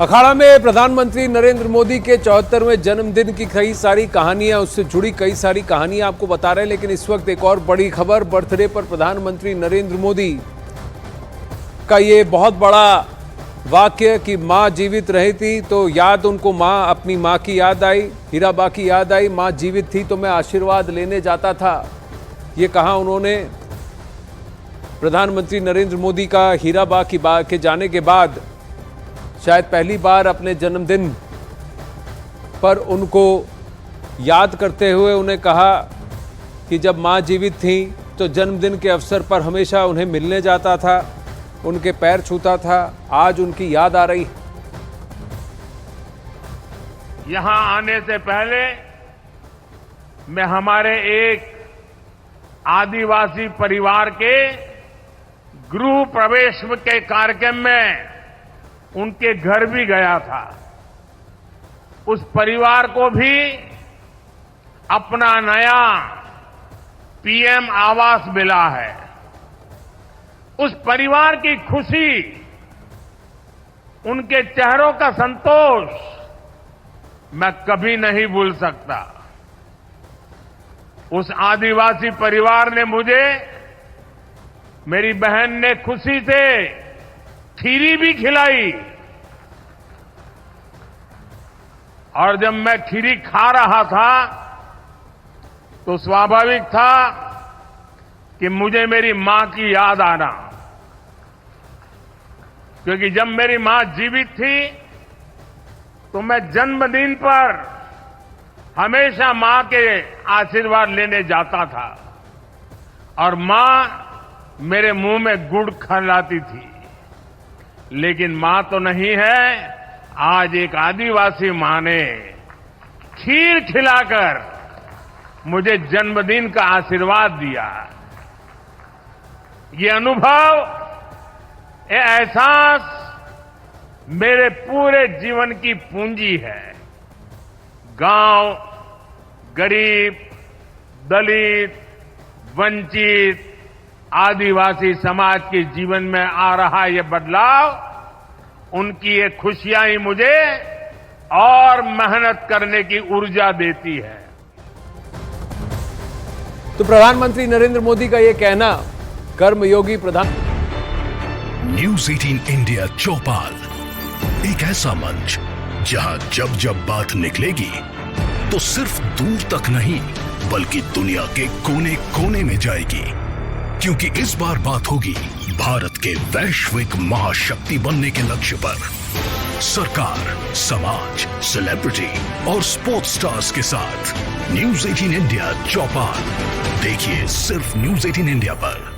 अखाड़ा में प्रधानमंत्री नरेंद्र मोदी के 74वें जन्मदिन की कई सारी कहानियां, उससे जुड़ी कई सारी कहानियां आपको बता रहे हैं। लेकिन इस वक्त एक और बड़ी खबर, बर्थडे पर प्रधानमंत्री नरेंद्र मोदी का ये बहुत बड़ा वाक्य कि मां जीवित रही थी तो याद उनको अपनी मां की याद आई, हीराबा की याद आई। मां जीवित थी तो मैं आशीर्वाद लेने जाता था, ये कहा उन्होंने। प्रधानमंत्री नरेंद्र मोदी का हीराबा के जाने के बाद शायद पहली बार अपने जन्मदिन पर उनको याद करते हुए उन्हें कहा कि जब मां जीवित थी तो जन्मदिन के अवसर पर हमेशा उन्हें मिलने जाता था, उनके पैर छूता था। आज उनकी याद आ रही। यहां आने से पहले मैं हमारे एक आदिवासी परिवार के गृह प्रवेश के कार्यक्रम में उनके घर भी गया था। उस परिवार को भी अपना नया पीएम आवास मिला है। उस परिवार की खुशी, उनके चेहरों का संतोष मैं कभी नहीं भूल सकता। उस आदिवासी परिवार ने मुझे, मेरी बहन ने खुशी से खीरी भी खिलाई, और जब मैं खीरी खा रहा था तो स्वाभाविक था कि मुझे मेरी मां की याद आना, क्योंकि जब मेरी मां जीवित थी तो मैं जन्मदिन पर हमेशा मां के आशीर्वाद लेने जाता था और मां मेरे मुंह में गुड़ खिलाती थी। लेकिन मां तो नहीं है, आज एक आदिवासी मां ने खीर खिलाकर मुझे जन्मदिन का आशीर्वाद दिया। ये अनुभव, ये एहसास मेरे पूरे जीवन की पूंजी है। गांव, गरीब, दलित, वंचित, आदिवासी समाज के जीवन में आ रहा ये बदलाव, उनकी ये खुशियां ही मुझे और मेहनत करने की ऊर्जा देती है। तो प्रधानमंत्री नरेंद्र मोदी का ये कहना, कर्मयोगी प्रधान। न्यूज़ 18 इंडिया चौपाल, एक ऐसा मंच जहां जब जब बात निकलेगी तो सिर्फ दूर तक नहीं बल्कि दुनिया के कोने कोने में जाएगी, क्योंकि इस बार बात होगी भारत के वैश्विक महाशक्ति बनने के लक्ष्य पर। सरकार, समाज, सेलिब्रिटी और स्पोर्ट्स स्टार्स के साथ न्यूज़ 18 इंडिया चौपाल देखिए सिर्फ न्यूज़ 18 इंडिया पर।